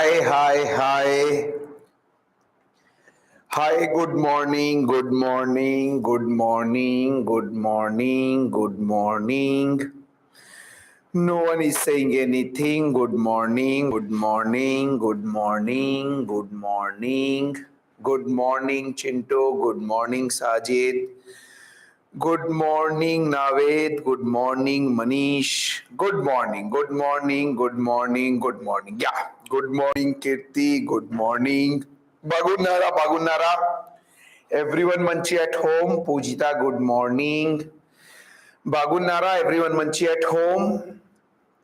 Hi, hi, hi. Hi, good morning, good morning, good morning, good morning, good morning. No one is saying anything. Good morning, good morning, good morning, good morning. Good morning, Chinto. Good morning, Sajid. Good morning, Naved. Good morning, Manish. Good morning, good morning, good morning, good morning. Yeah, good morning, Kirti. Good morning. Bagunara, Bagunara. Everyone Manchi at home. Pujita, good morning. Bagunara, everyone Manchi at home.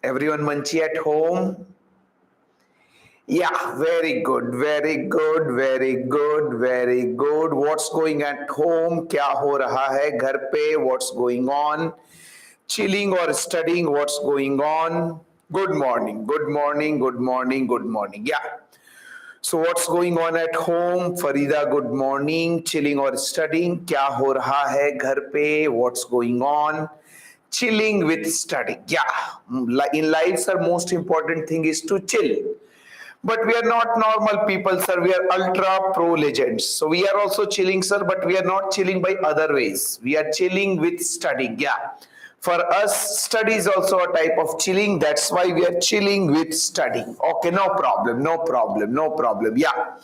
Everyone Manchi at home. Yeah, very good, very good, very good, very good. What's going at home? क्या हो रहा है घर पे? What's going on? Chilling or studying? What's going on? Good morning, good morning, good morning, good morning. Yeah. So what's going on at home? Farida, good morning. Chilling or studying? क्या हो रहा है घर पे? What's going on? Chilling with studying. Yeah. In life, sir, most important thing is to chill. But we are not normal people, sir. We are ultra pro legends. So we are also chilling, sir, but we are not chilling by other ways. We are chilling with studying. Yeah. For us, study is also a type of chilling. That's why we are chilling with studying. Okay, no problem, no problem, no problem. Yeah.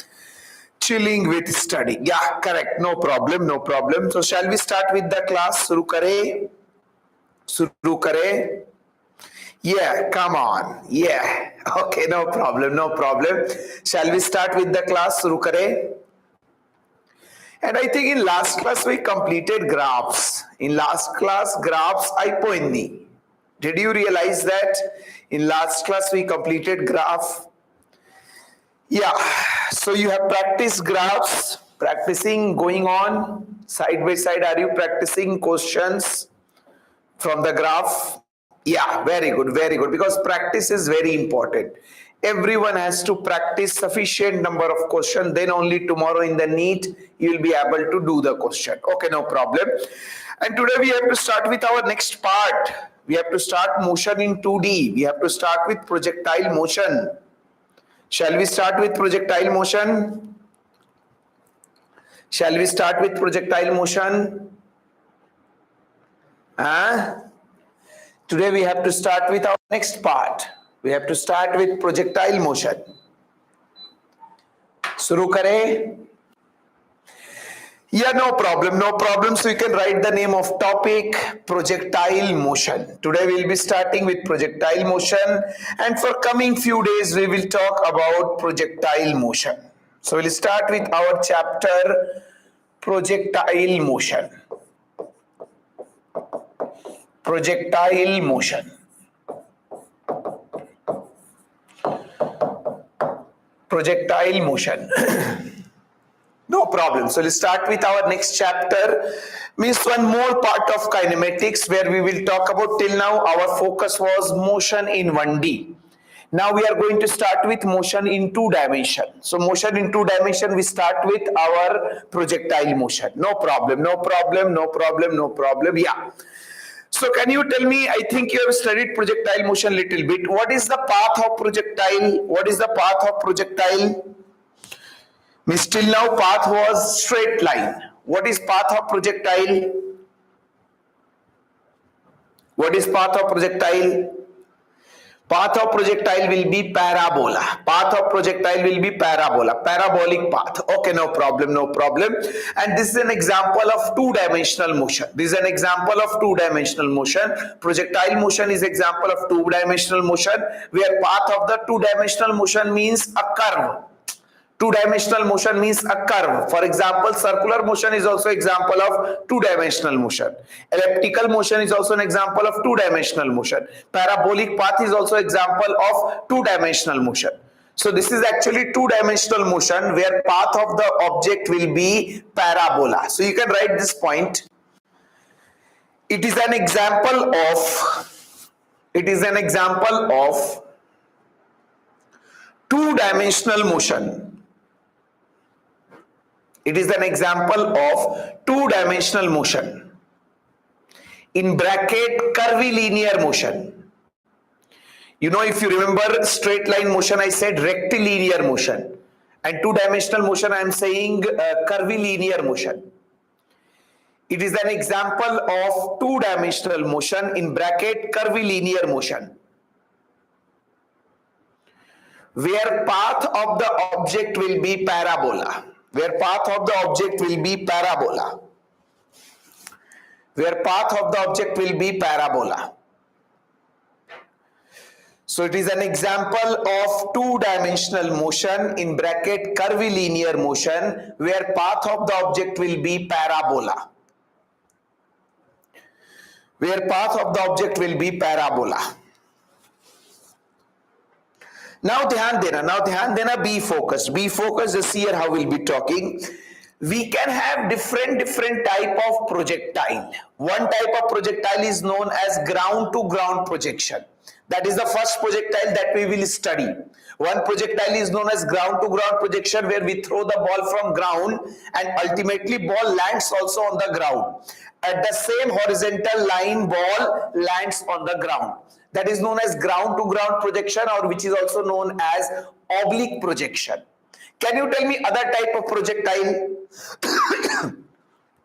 Chilling with studying. Yeah, correct. No problem, no problem. So shall we start with the class? Shuru kare? Shuru kare? Yeah, come on. Yeah. Okay, no problem, no problem. Shall we start with the class? Shuru kare? And I think in last class we completed graphs. In last class, graphs I poinni. Did you realize that? In last class we completed graph. Yeah. So you have practiced graphs, practicing going on side by side. Are you practicing questions from the graph? Yeah, very good, very good. Because practice is very important. Everyone has to practice sufficient number of questions. Then only tomorrow in the NEET you will be able to do the question. Okay, no problem. And today we have to start with our next part. We have to start motion in 2D. We have to start with projectile motion. Shall we start with projectile motion? Shall we start with projectile motion? Today we have to start with our next part. We have to start with projectile motion. Shuru kare? Yeah, no problem, no problem. So you can write the name of topic, projectile motion. Today we will be starting with projectile motion, and for coming few days we will talk about projectile motion. So we'll start with our chapter projectile motion. Projectile motion. Projectile motion. No problem. So let's start with our next chapter. Means one more part of kinematics where we will talk about. Till now our focus was motion in 1D. Now we are going to start with motion in 2 dimension. So motion in 2 dimension, we start with our projectile motion. No problem, no problem, no problem, no problem. Yeah. So can you tell me, I think you have studied projectile motion little bit. What is the path of projectile? What is the path of projectile? Means till now path was straight line. What is path of projectile? What is path of projectile? Path of projectile will be parabola. Path of projectile will be parabola. Parabolic path. Okay, no problem, no problem. And this is an example of 2-dimensional motion. This is an example of 2-dimensional motion. Projectile motion is example of 2-dimensional motion, where path of the 2-dimensional motion means a curve. 2-dimensional motion means a curve. For example, circular motion is also example of 2-dimensional motion. Elliptical motion is also an example of 2-dimensional motion. Parabolic path is also example of 2-dimensional motion. So this is actually 2-dimensional motion where path of the object will be parabola. So you can write this point. It is an example of 2-dimensional motion. It is an example of 2-dimensional motion. In bracket, curvilinear motion. You know, if you remember straight line motion, I said rectilinear motion, and two-dimensional motion, I am saying curvilinear motion. It is an example of two-dimensional motion, in bracket curvilinear motion, where path of the object will be parabola. Where path of the object will be parabola. Where path of the object will be parabola. So it is an example of two-dimensional motion, in bracket curvilinear motion, where path of the object will be parabola. Where path of the object will be parabola. Now dhyan dena, be focused. Be focused, just here how we'll be talking. We can have different type of projectile. One type of projectile is known as ground to ground projection. That is the first projectile that we will study. One projectile is known as ground to ground projection, where we throw the ball from ground and ultimately ball lands also on the ground. At the same horizontal line, ball lands on the ground. That is known as ground to ground projection, or which is also known as oblique projection. Can you tell me other type of projectile?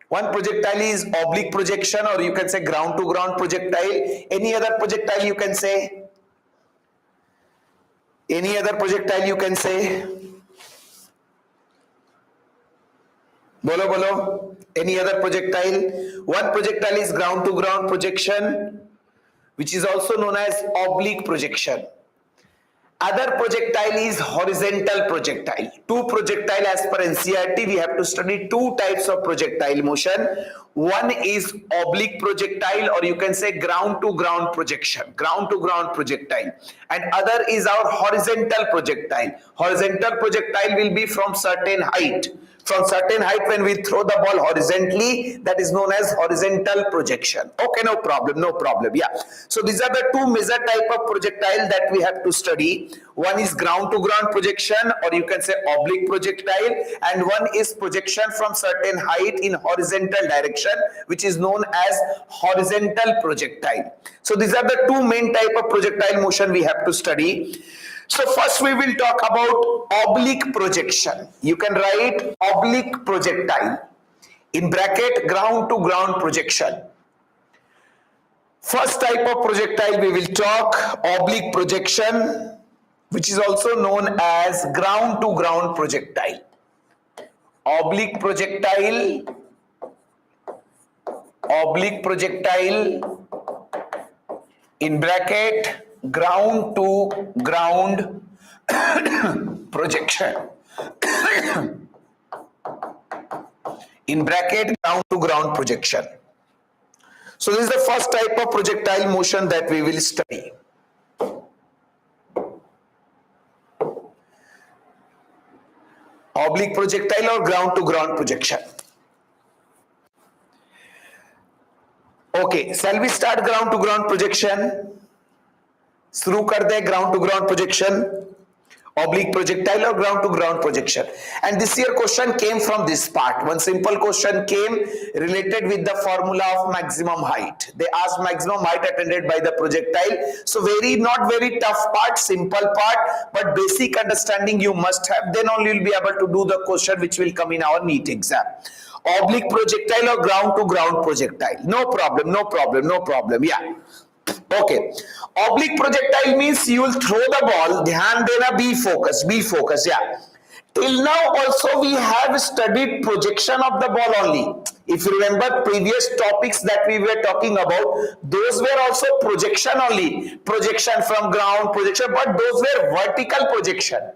One projectile is oblique projection, or you can say ground to ground projectile. Any other projectile you can say? Any other projectile you can say? Bolo bolo. Any other projectile? One projectile is ground to ground projection, which is also known as oblique projection. Other projectile is horizontal projectile. Two projectile, as per NCERT, we have to study two types of projectile motion. One is oblique projectile, or you can say ground to ground projection, ground to ground projectile. And other is our horizontal projectile. Horizontal projectile will be from certain height. From certain height, when we throw the ball horizontally, that is known as horizontal projection. Okay, no problem. Yeah. So these are the two major type of projectile that we have to study. One is ground to ground projection, or you can say oblique projectile, and one is projection from certain height in horizontal direction, which is known as horizontal projectile. So these are the two main type of projectile motion we have to study. So first we will talk about oblique projection. You can write oblique projectile, in bracket ground to ground projection. First type of projectile we will talk, oblique projection, which is also known as ground to ground projectile. Oblique projectile, in bracket ground to ground projection. In bracket ground to ground projection. So this is the first type of projectile motion that we will study. Oblique projectile or ground to ground projection. Okay, shall we start ground to ground projection? शुरू कर दे ground to ground projection, oblique projectile or ground to ground projection. And this year question came from this part. One simple question came related with the formula of maximum height. They asked maximum height attended by the projectile. So not very tough part, simple part, but basic understanding you must have. Then only you'll be able to do the question which will come in our NEET exam. Oblique projectile or ground to ground projectile. No problem. Yeah. Okay. Oblique projectile means you will throw the ball. Dhyan dena, be focused. Yeah. Till now also we have studied projection of the ball only. If you remember previous topics that we were talking about, those were also projection only. Projection from ground, projection, but those were vertical projection.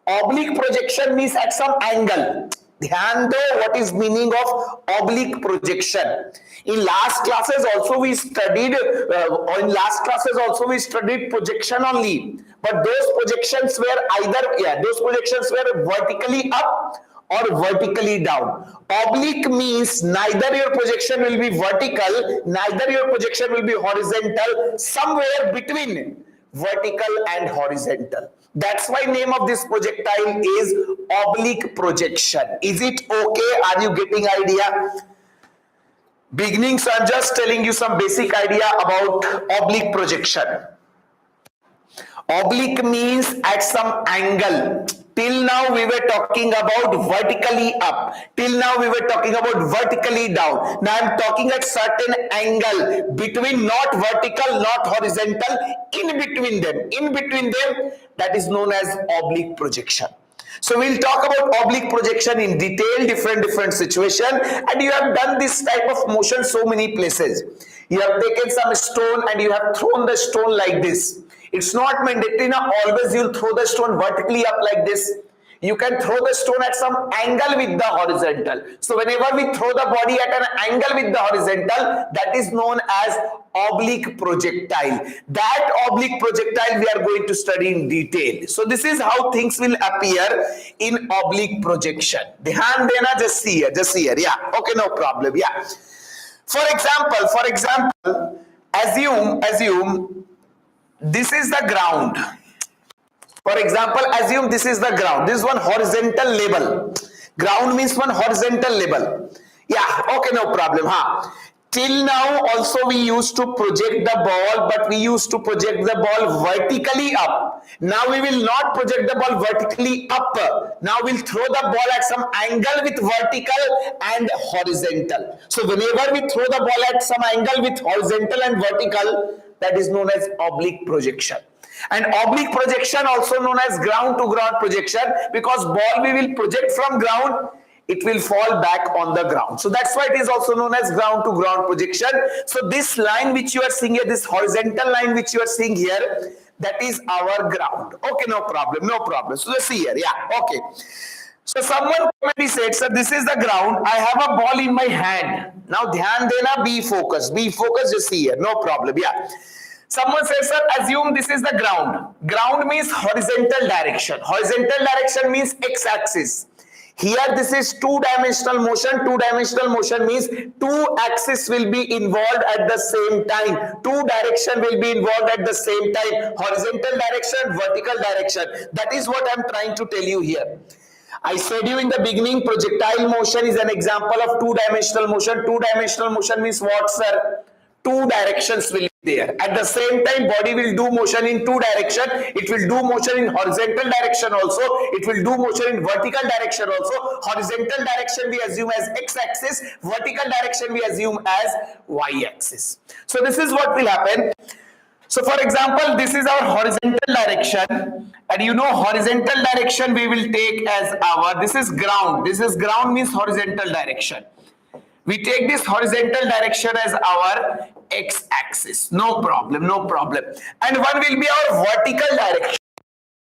Oblique projection means at some angle. Dhyan do, what is meaning of oblique projection? In last classes also we studied projection only, but those projections were vertically up or vertically down. Oblique means neither your projection will be vertical, neither your projection will be horizontal, somewhere between vertical and horizontal. That's why name of this projectile is oblique projection. Is it okay? Are you getting idea? Beginnings, I'm just telling you some basic idea about oblique projection. Oblique means at some angle. Till now we were talking about vertically up. Till now we were talking about vertically down. Now I am talking at certain angle between, not vertical, not horizontal, in between them. In between them, that is known as oblique projection. So we'll talk about oblique projection in detail, different situation, and you have done this type of motion so many places. You have taken some stone and you have thrown the stone like this. It's not mandatory now always you'll throw the stone vertically up like this. You can throw the stone at some angle with the horizontal. So whenever we throw the body at an angle with the horizontal, that is known as oblique projectile. That oblique projectile we are going to study in detail. So this is how things will appear in oblique projection. Dhyan dena, just see here. Yeah, okay, no problem. Yeah. For example, assume this is the ground. For example, assume this is the ground. This is one horizontal level. Ground means one horizontal level. Yeah, okay, no problem. Till now also we used to project the ball, but we used to project the ball vertically up. Now we will not project the ball vertically up. Now we'll throw the ball at some angle with vertical and horizontal. So whenever we throw the ball at some angle with horizontal and vertical, that is known as oblique projection. And oblique projection also known as ground to ground projection, because ball we will project from ground, it will fall back on the ground. So that's why it is also known as ground to ground projection. So this line which you are seeing here, this horizontal line which you are seeing here, that is our ground. Okay, no problem. So let's see here. Yeah, okay. So someone said, sir, this is the ground. I have a ball in my hand. Now dhyan dena, be focused, just see here. No problem. Yeah. Someone says, sir, assume this is the ground. Ground means horizontal direction. Horizontal direction means x-axis. Here this is two-dimensional motion. Two-dimensional motion means two axes will be involved at the same time. Two direction will be involved at the same time. Horizontal direction, vertical direction. That is what I am trying to tell you here. I said you in the beginning, projectile motion is an example of two-dimensional motion. Two-dimensional motion means what, sir? Two directions will be there. At the same time, body will do motion in two directions. It will do motion in horizontal direction also. It will do motion in vertical direction also. Horizontal direction we assume as x-axis. Vertical direction we assume as y-axis. So this is what will happen. So for example, this is our horizontal direction, and you know horizontal direction we will take as our, this is ground. This is ground means horizontal direction. We take this horizontal direction as our x-axis. No problem. And one will be our vertical direction.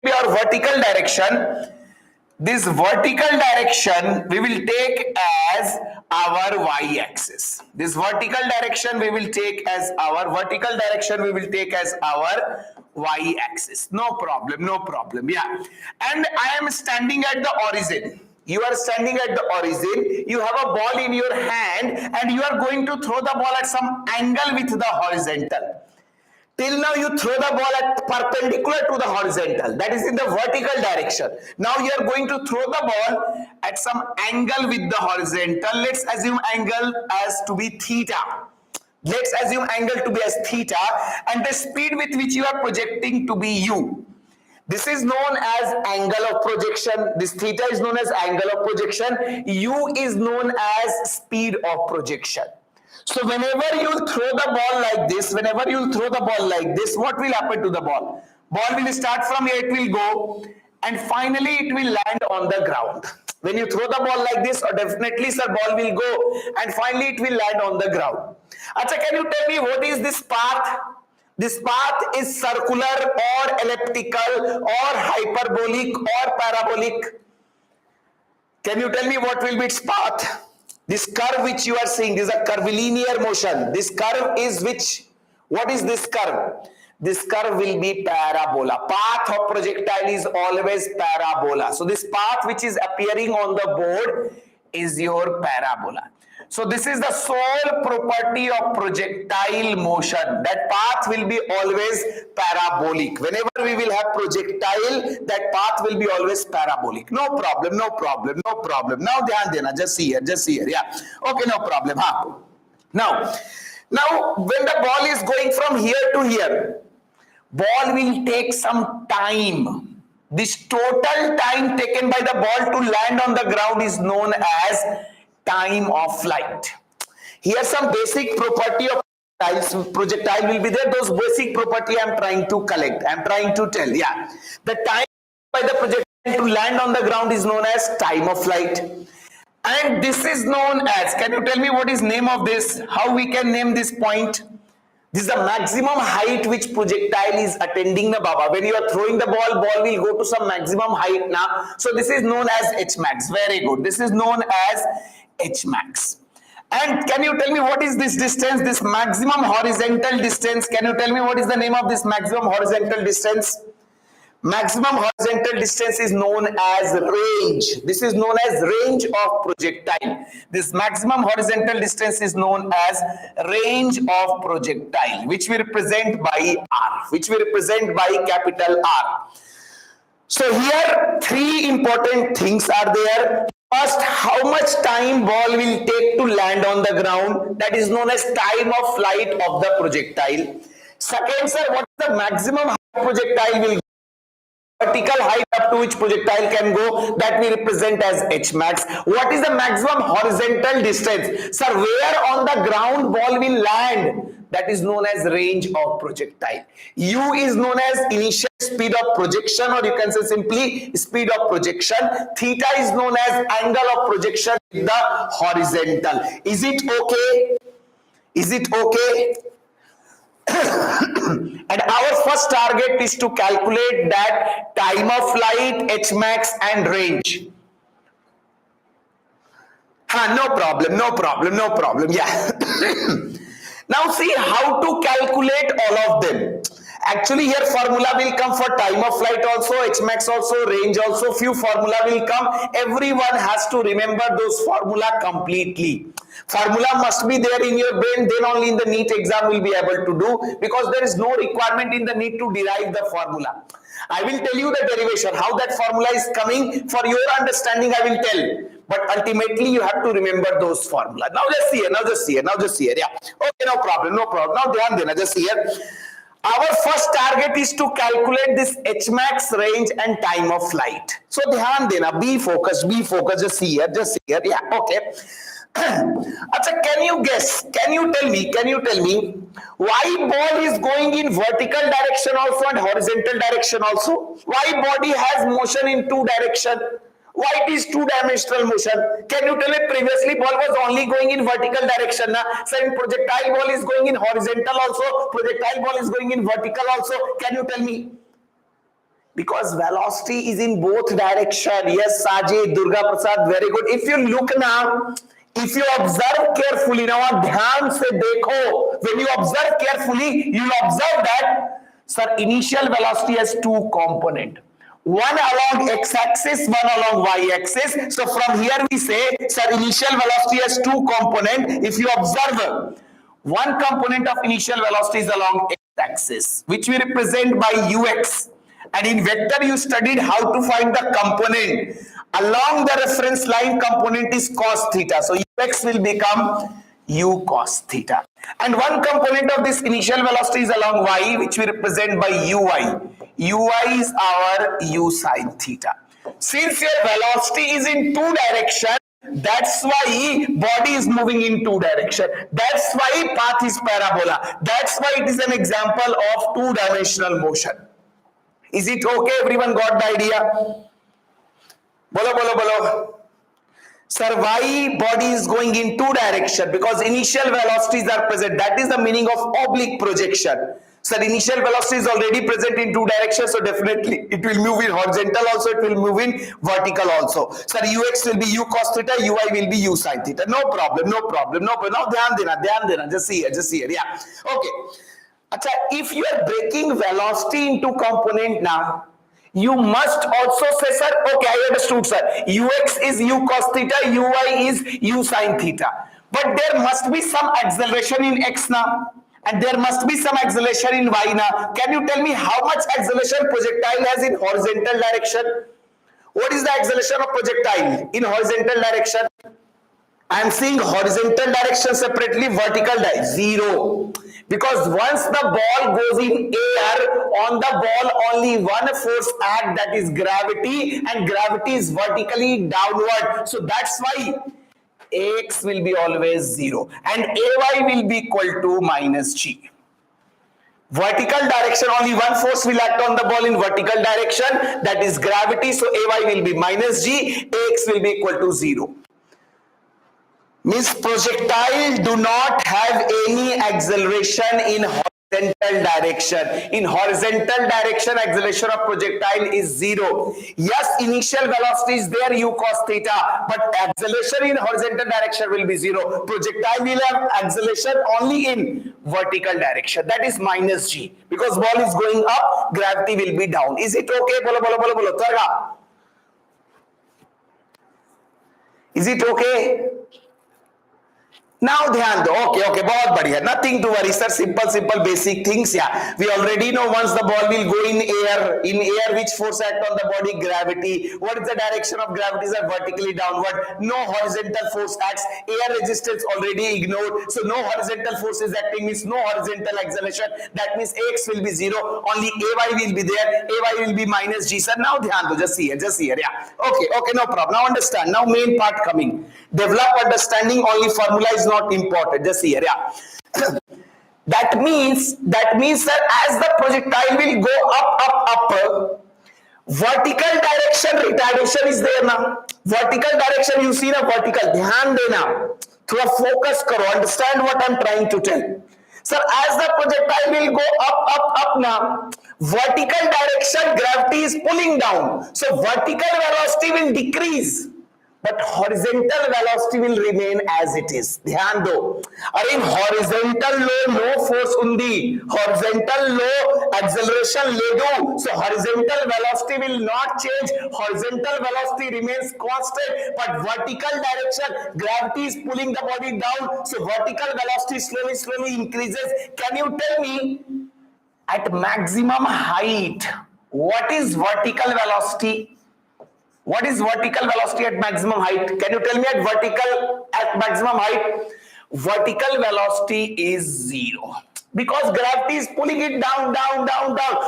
This vertical direction we will take as our y-axis. This vertical direction we will take as our y-axis. No problem. Yeah. And I am standing at the origin. You are standing at the origin, you have a ball in your hand and you are going to throw the ball at some angle with the horizontal. Till now you throw the ball at perpendicular to the horizontal, that is in the vertical direction. Now you are going to throw the ball at some angle with the horizontal. Let's assume angle as to be theta. Let's assume angle to be as theta and the speed with which you are projecting to be u. This is known as angle of projection. This theta is known as angle of projection. U is known as speed of projection. So whenever you throw the ball like this, what will happen to the ball? Ball will start from here, it will go, and finally it will land on the ground. When you throw the ball like this, definitely sir, ball will go, and finally it will land on the ground. Acha, can you tell me what is this path? This path is circular or elliptical or hyperbolic or parabolic. Can you tell me what will be its path? This curve which you are seeing, this is a curvilinear motion. This curve is which? What is this curve? This curve will be parabola. Path of projectile is always parabola. So this path which is appearing on the board is your parabola. So this is the sole property of projectile motion. That path will be always parabolic. Whenever we will have projectile, that path will be always parabolic. No problem. Now dhyan dena, just see here. Yeah. Okay, no problem. Now when the ball is going from here to here, ball will take some time. This total time taken by the ball to land on the ground is known as time of flight. Here's some basic property of projectiles. Projectile will be there. Those basic property I'm trying to collect. I'm trying to tell. Yeah. The time by the projectile to land on the ground is known as time of flight. And this is known as, can you tell me what is name of this? How we can name this point? This is the maximum height which projectile is attending the Baba. When you are throwing the ball, ball will go to some maximum height now. So this is known as H max. Very good. This is known as H max. And can you tell me what is this distance, this maximum horizontal distance? Can you tell me what is the name of this maximum horizontal distance? Maximum horizontal distance is known as range. This is known as range of projectile. This maximum horizontal distance is known as range of projectile, which we represent by R, which we represent by capital R. So here three important things are there. First, how much time ball will take to land on the ground? That is known as time of flight of the projectile. Second, sir, what is the maximum height projectile will go? Vertical height up to which projectile can go, that we represent as H max. What is the maximum horizontal distance? Sir, where on the ground ball will land? That is known as range of projectile. U is known as initial speed of projection, or you can say simply speed of projection. Theta is known as angle of projection with the horizontal. Is it okay? Is it okay? And our first target is to calculate that time of flight, H max and range. No problem, no problem, no problem. Yeah. Now see how to calculate all of them. Actually here formula will come for time of flight also, H max also, range also, few formula will come. Everyone has to remember those formula completely. Formula must be there in your brain, then only in the NEET exam will be able to do, because there is no requirement in the NEET to derive the formula. I will tell you the derivation, how that formula is coming. For your understanding I will tell, but ultimately you have to remember those formula. Now just see here, now just see here, now just see here. Yeah, okay, no problem, no problem. Now dhyan dena, just see here. Our first target is to calculate this H max, range and time of flight. So dhyan dena, be focused, just see here, just see here. Yeah, okay. Achha, can you guess, can you tell me why ball is going in vertical direction also and horizontal direction also? Why body has motion in two direction? Why it is two-dimensional motion? Can you tell me? Previously ball was only going in vertical direction. So in projectile ball is going in horizontal also, projectile ball is going in vertical also. Can you tell me? Because velocity is in both direction. Yes, Sajid, Durga Prasad, very good. If you look now, if you observe carefully, now dhyan se dekho, when you observe carefully, you will observe that, sir, initial velocity has two components. One along x-axis, one along y-axis. So from here we say, sir, initial velocity has two components. If you observe, one component of initial velocity is along x-axis, which we represent by ux. And in vector you studied how to find the component. Along the reference line component is cos theta. So ux will become u cos theta. And one component of this initial velocity is along y, which we represent by uy. Uy is our u sin theta. Since your velocity is in two directions, that's why body is moving in two directions. That's why path is parabola. That's why it is an example of two-dimensional motion. Is it okay? Everyone got the idea? Bolo, bolo, bolo. Sir, why body is going in two directions? Because initial velocities are present. That is the meaning of oblique projection. Sir, initial velocity is already present in two directions, so definitely it will move in horizontal also, it will move in vertical also. Sir, ux will be u cos theta, ui will be u sin theta. No problem, no problem, no problem. Now dhyan dena, just see here, yeah. Okay. Achha, if you are breaking velocity into component now, you must also say, sir, okay, I understood, sir. Ux is u cos theta, ui is u sin theta. But there must be some acceleration in x now. And there must be some acceleration in y now. Can you tell me how much acceleration projectile has in horizontal direction? What is the acceleration of projectile in horizontal direction? I am seeing horizontal direction separately, vertical zero. Because once the ball goes in air, on the ball only one force act, that is gravity, and gravity is vertically downward. So that's why Ax will be always 0 and Ay will be equal to minus G. Vertical direction, only one force will act on the ball in vertical direction, that is gravity. So Ay will be minus G, Ax will be equal to 0. Means projectile do not have any acceleration in horizontal direction. In horizontal direction, acceleration of projectile is 0. Yes, initial velocity is there, u cos theta, but acceleration in horizontal direction will be 0. Projectile will have acceleration only in vertical direction, that is minus g. Because ball is going up, gravity will be down. Is it okay? Bolo, bolo, bolo, bolo. Targa. Is it okay? Now ध्यान दो. Okay, बहुत बढ़िया. Nothing to worry, sir. Simple basic things. Yeah, we already know once the ball will go in air. In air, which force act on the body? Gravity. What is the direction of gravity? Is vertically downward. No horizontal force acts. Air resistance already ignored. So no horizontal force is acting. Means no horizontal acceleration. That means X will be 0. Only Ay will be there. Ay will be minus G. Sir, now ध्यान दो. Just here. Yeah. Okay, no problem. Now understand. Now main part coming. Develop understanding. Only formula is not important. Just here. Yeah. That means sir, as the projectile will go up, vertical direction retardation is there now. Vertical direction, you see na, vertical. ध्यान देना, थोड़ा focus करो. Understand what I'm trying to tell. Sir, as the projectile will go up now, vertical direction gravity is pulling down. So vertical velocity will decrease, but horizontal velocity will remain as it is. ध्यान दो. और in horizontal low, no force undi. Horizontal low, acceleration ले दो. So horizontal velocity will not change. Horizontal velocity remains constant, but vertical direction, gravity is pulling the body down. So vertical velocity slowly increases. Can you tell me, at maximum height, what is vertical velocity? What is vertical velocity at maximum height? Can you tell me at maximum height? Vertical velocity is 0. Because gravity is pulling it down.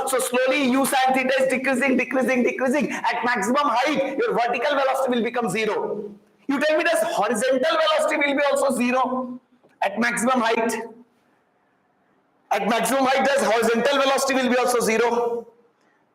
So slowly u sin theta is decreasing. At maximum height, your vertical velocity will become 0. You tell me, does horizontal velocity will be also 0 at maximum height? At maximum height, does horizontal velocity will be also 0?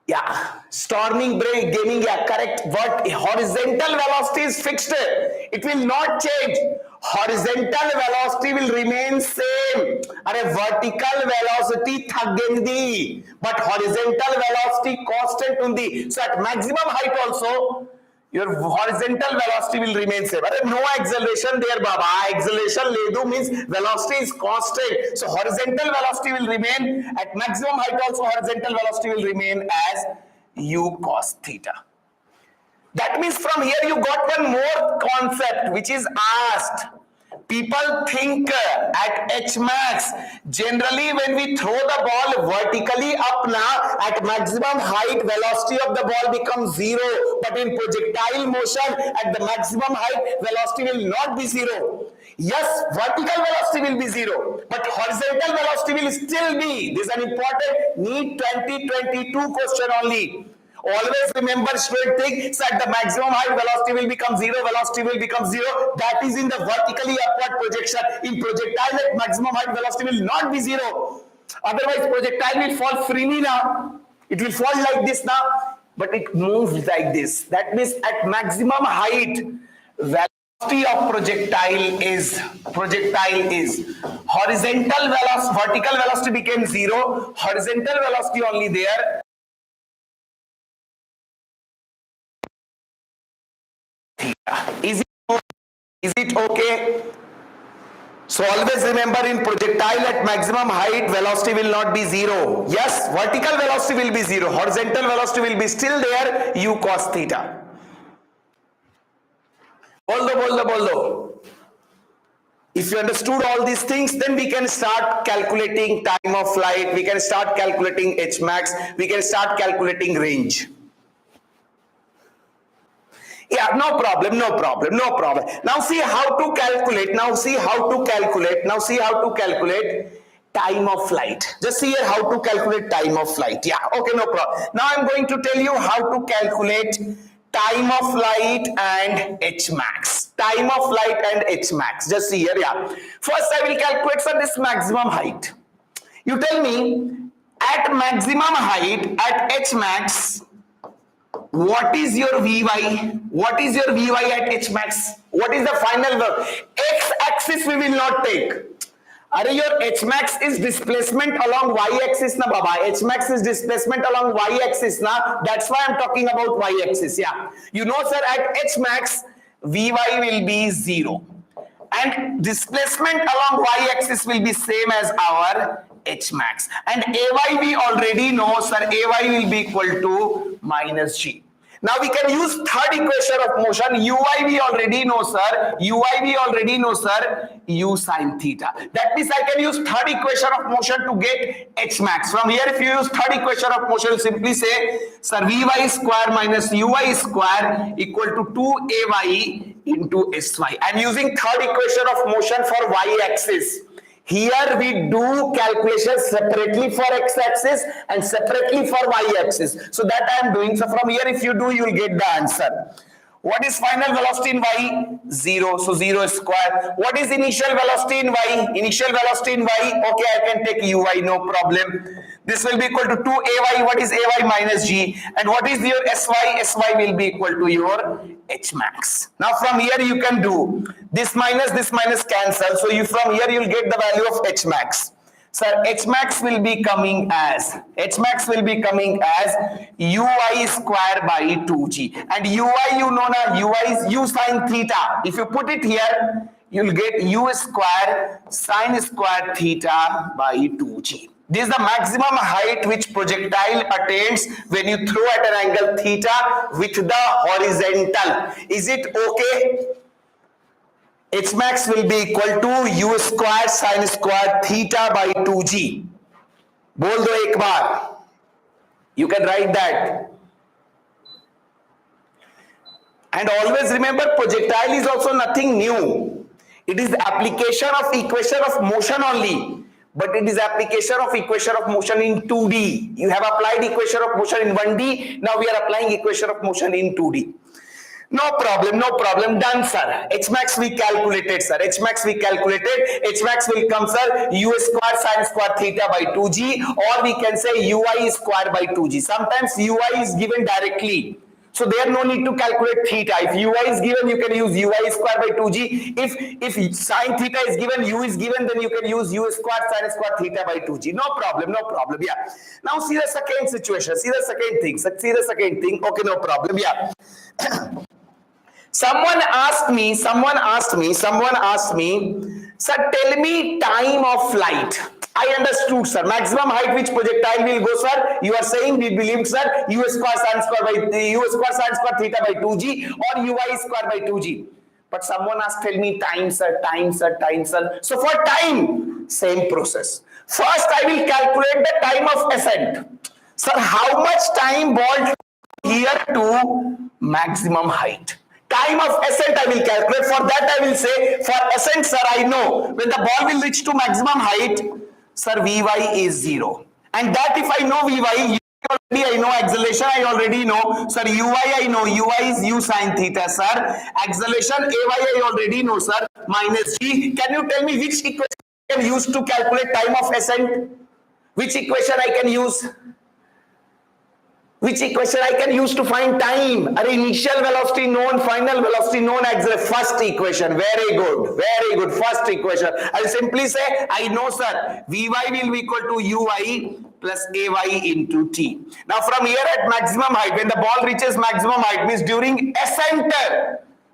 Yeah, storming brain gaming. Yeah, correct. What horizontal velocity is fixed, it will not change. Horizontal velocity will remain same. अरे vertical velocity थगेंदी, but horizontal velocity constant उंदी. So at maximum height also, your horizontal velocity will remain same. No acceleration there, Baba. Acceleration ledu means velocity is constant. So horizontal velocity will remain at maximum height also. Horizontal velocity will remain as u cos theta. That means from here you got one more concept which is asked. People think at H max, generally when we throw the ball vertically up now, at maximum height, velocity of the ball becomes 0. But in projectile motion, at the maximum height, velocity will not be 0. Yes, vertical velocity will be 0, but horizontal velocity will still be. This is an important NEET 2022 question only. Always remember straight thing. So at the maximum height, velocity will become 0. That is in the vertically upward projection. In projectile at maximum height, velocity will not be 0. Otherwise, projectile will fall freely now. It will fall like this now, but it moves like this. That means at maximum height, velocity of projectile is horizontal velocity. Vertical velocity became 0. Horizontal velocity only there. Is it okay? So always remember, in projectile at maximum height, velocity will not be 0. Yes, vertical velocity will be 0. Horizontal velocity will be still there, u cos theta. Boldo. If you understood all these things, then we can start calculating time of flight, we can start calculating H max, we can start calculating range. Yeah, no problem, no problem, no problem. Now see how to calculate. Now see how to calculate. Now see how to calculate time of flight. Just see here how to calculate time of flight. Yeah, okay, no problem. Now I'm going to tell you how to calculate time of flight and H max. Time of flight and H max. Just see here, yeah. First I will calculate for this maximum height. You tell me at maximum height, at H max, what is your Vy? What is your Vy at H max? What is the final value? X axis we will not take. Are your H max is displacement along y axis na baba. H max is displacement along y axis na. That's why I'm talking about y axis. Yeah. You know, sir, at H max, Vy will be 0. And displacement along y axis will be same as our H max. And Ay we already know, sir, Ay will be equal to minus G. Now we can use third equation of motion. Uy we already know, sir. Uy we already know, sir. U sine theta. That means I can use third equation of motion to get H max. From here, if you use third equation of motion, simply say, sir, Vy square minus Uy square equal to 2Ay into Sy. I'm using third equation of motion for y-axis. Here we do calculations separately for x-axis and separately for y-axis. So that I am doing. So from here, if you do, you will get the answer. What is final velocity in y? 0. So 0 square. What is initial velocity in y? Initial velocity in y. Okay, I can take uy, no problem. This will be equal to 2ay. What is ay minus g? And what is your sy? Sy will be equal to your h max. Now from here you can do this minus cancel. So you from here you will get the value of h max. Sir, h max will be coming as uy square by 2g. And uy, you know now, uy is u sine theta. If you put it here, you'll get u square sine square theta by 2g. This is the maximum height which projectile attains when you throw at an angle theta with the horizontal. Is it okay? H max will be equal to u square sin square theta by 2g. बोल दो एक बार. You can write that. And always remember, projectile is also nothing new. It is the application of equation of motion only. But it is application of equation of motion in 2D. You have applied equation of motion in 1D. Now we are applying equation of motion in 2D. No problem, no problem. Done, sir. H max we calculated, sir. H max we calculated. H max will come, sir. U square sin square theta by 2g, or we can say ui square by 2g. Sometimes ui is given directly. So there no need to calculate theta. If ui is given, you can use ui square by 2g. If sin theta is given, u is given, then you can use u square sin square theta by 2g. No problem, no problem. Yeah. Now see the second situation. See the second thing. See the second thing. Okay, no problem. Yeah. Someone asked me, sir, tell me time of flight. I understood, sir. Maximum height which projectile will go, sir. You are saying, we believe, sir, u square sin square theta by 2g or ui square by 2g. But someone asked, tell me time, sir. So for time, same process. First, I will calculate the time of ascent. Sir, how much time ball here to maximum height? Time of ascent I will calculate. For that I will say, for ascent, sir, I know when the ball will reach to maximum height, sir, Vy is 0. And that if I know Vy, already I know acceleration, I already know. Sir, Ui I know. Ui is u sine theta, sir. Acceleration, Ay I already know, sir. Minus g. Can you tell me which equation I can use to calculate time of ascent? Which equation I can use? Which equation I can use to find time? Initial velocity known, final velocity known, first equation. Very good, very good. First equation. I'll simply say, I know, sir, Vy will be equal to Ui plus Ay into T. Now from here at maximum height, when the ball reaches maximum height, means during ascent,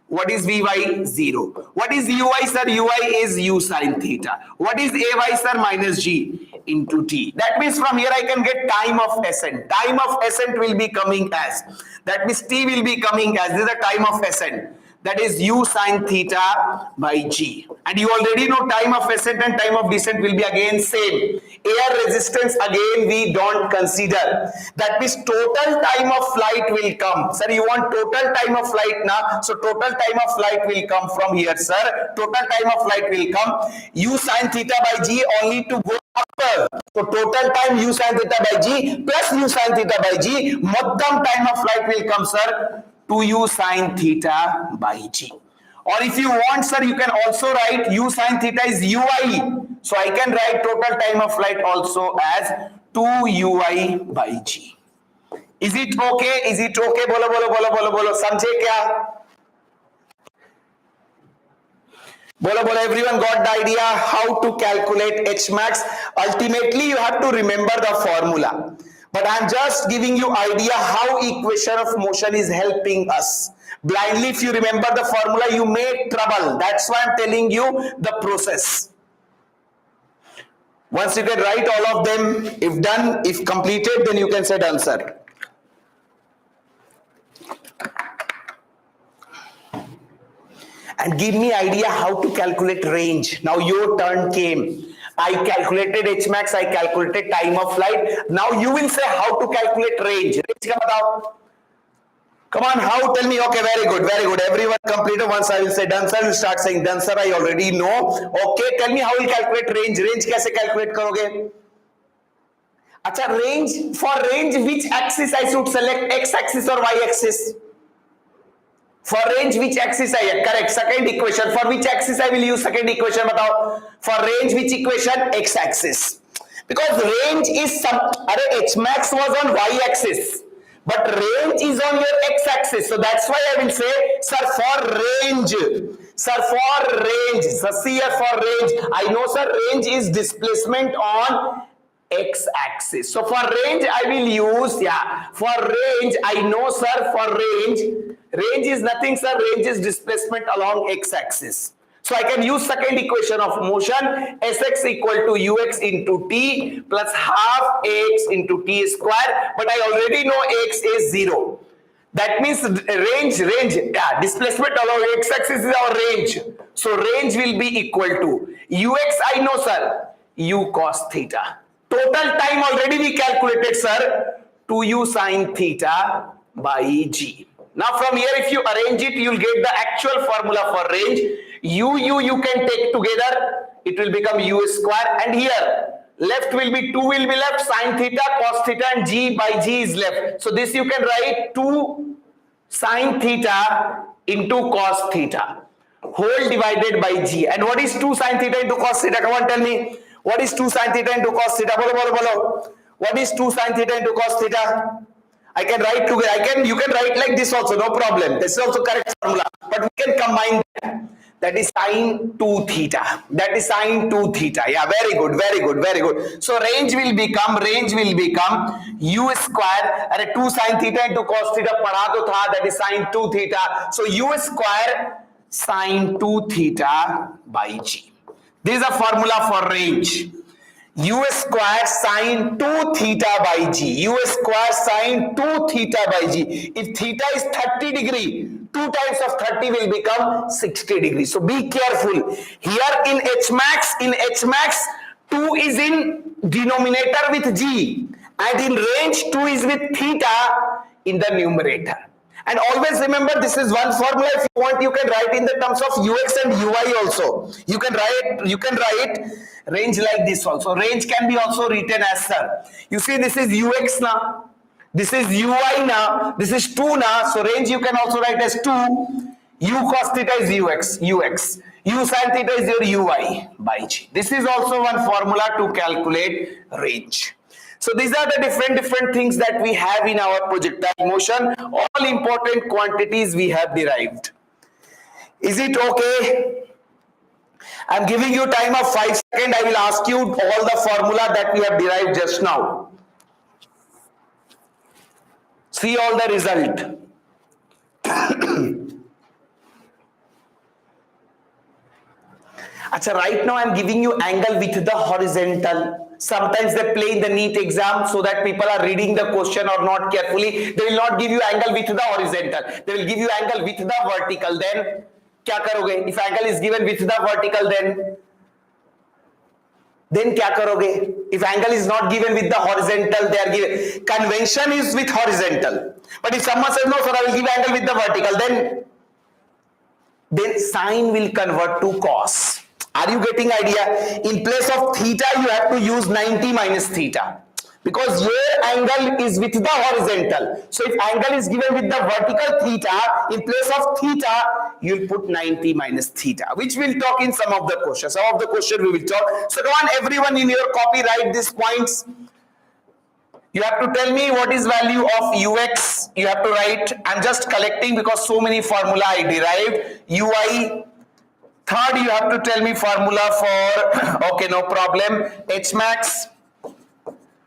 what is Vy? 0. What is Ui, sir? Ui is u sine theta. What is Ay, sir? Minus g into t. That means from here I can get time of ascent. Time of ascent will be coming as. That means t will be coming as. This is the time of ascent. that is u sine theta by g. And you already know time of ascent and time of descent will be again same. Air resistance again we don't consider. That means total time of flight will come. Sir, you want total time of flight now? So total time of flight will come from here, sir. Total time of flight will come u sine theta by g only to go after. So total time u sine theta by g plus u sine theta by g, మొత్తం time of flight will come, sir, 2u sine theta by g. Or if you want, sir, you can also write u sine theta is ui. So I can write total time of flight also as 2ui by g. Is it okay? Is it okay? बोलो बोलो बोलो बोलो बोलो, समझे क्या? बोलो बोलो, everyone got the idea how to calculate H max? Ultimately, you have to remember the formula. But I'm just giving you idea how equation of motion is helping us. Blindly, if you remember the formula, you make trouble. That's why I'm telling you the process. Once you can write all of them, if done, if completed, then you can say done, sir. And give me idea how to calculate range. Now your turn came. I calculated H max, I calculated time of flight. Now you will say how to calculate range. Range ka batao. Come on, how? Tell me. Okay, very good, very good. Everyone completed. Once I will say done, sir, you start saying done, sir. I already know. Okay, tell me how you calculate range. Range kaise calculate karoge? Acha, range, for range, which axis I should select? X axis or Y axis? For range, which axis I have? Correct. Second equation. For which axis I will use second equation? Batao. For range, which equation? X axis. Because range is some. H max was on Y axis, but range is on your X axis. So that's why I will say, sir, for range. Sir, for range. So see here for range. I know, sir, range is displacement on X axis. So for range, I will use, yeah. For range, I know, sir, for range. Range is nothing, sir. Range is displacement along X axis. So I can use second equation of motion, Sx equal to ux into t plus half x into t square. But I already know x is 0. That means range, yeah, displacement along X axis is our range. So range will be equal to ux, I know, sir, u cos theta. Total time already we calculated, sir, 2u sine theta by g. Now from here, if you arrange it, you will get the actual formula for range. You can take together, it will become u square, and here left will be 2 will be left, sine theta, cos theta, and g by g is left. So this you can write 2 sine theta into cos theta whole divided by g. And what is 2 sine theta into cos theta? Come on, tell me. What is 2 sine theta into cos theta? Bolo, bolo, bolo. What is 2 sine theta into cos theta? I can write together. You can write like this also, no problem. This is also correct formula. But we can combine that. That is sine 2 theta. That is sine 2 theta. Yeah, very good, very good, very good. So range will become u square. And 2 sine theta into cos theta padha to tha. That is sine 2 theta. So u square sine 2 theta by g. This is a formula for range. U square sine 2 theta by g. U square sine 2 theta by g. If theta is 30 degree, 2 times of 30 will become 60 degrees. So be careful. Here in H max, 2 is in denominator with g. And in range, 2 is with theta in the numerator. And always remember, this is one formula. If you want, you can write in the terms of ux and ui also. You can write range like this also. Range can be also written as, sir, you see, this is ux now, this is ui now, this is 2 now. So range you can also write as 2. U cos theta is ux. U sin theta is your ui by g. This is also one formula to calculate range. So these are the different things that we have in our projectile motion. All important quantities we have derived. Is it okay? I'm giving you time of 5 seconds. I will ask you all the formula that we have derived just now. See all the result. Achha, right now I'm giving you angle with the horizontal. Sometimes they play in the NEET exam so that people are reading the question or not carefully. They will not give you angle with the horizontal. They will give you angle with the vertical. Then क्या करोगे? If angle is given with the vertical, then क्या करोगे? If angle is not given with the horizontal, they are given. Convention is with horizontal. But if someone says no, sir, I will give angle with the vertical, then sine will convert to cos. Are you getting idea? In place of theta, you have to use 90 minus theta. Because your angle is with the horizontal. So if angle is given with the vertical theta, in place of theta, you will put 90 minus theta, which we'll talk in some of the questions. Some of the questions we will talk. So come on, everyone in your copy, write these points. You have to tell me what is value of ux. You have to write. I'm just collecting because so many formula I derived. Ui. Third, you have to tell me formula for, okay, no problem, H max.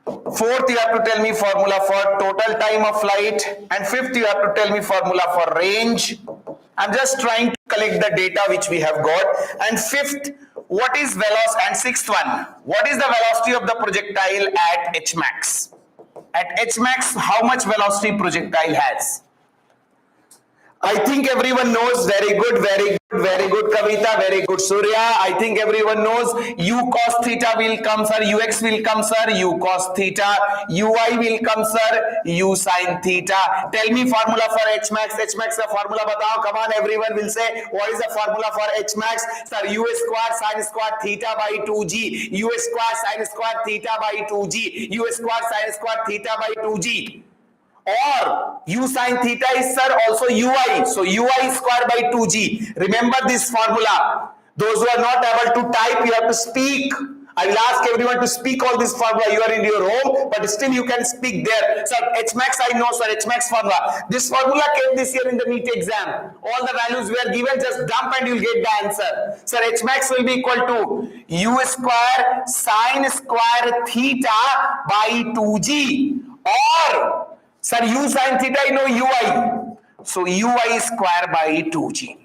Fourth, you have to tell me formula for total time of flight. And fifth, you have to tell me formula for range. I'm just trying to collect the data which we have got. And fifth, what is velocity? And sixth one, what is the velocity of the projectile at H max? At H max, how much velocity projectile has? I think everyone knows. Very good, very good, very good, Kavita, very good, Surya. I think everyone knows u cos theta will come, sir, ux will come, sir, u cos theta, ui will come, sir, u sin theta. Tell me formula for H max. H max का formula बताओ. Come on, everyone will say, what is the formula for H max? Sir, u square sin square theta by 2g, u square sin square theta by 2g, u square sin square theta by 2g. Or u sin theta is, sir, also ui. So ui square by 2g. Remember this formula. Those who are not able to type, you have to speak. I will ask everyone to speak all this formula. You are in your home, but still you can speak there. Sir, H max I know, sir, H max formula. This formula came this year in the NEET exam. All the values were given, just dump and you'll get the answer. Sir, H max will be equal to u square sin square theta by 2g. Or sir, u sin theta, I know ui. So ui square by 2g.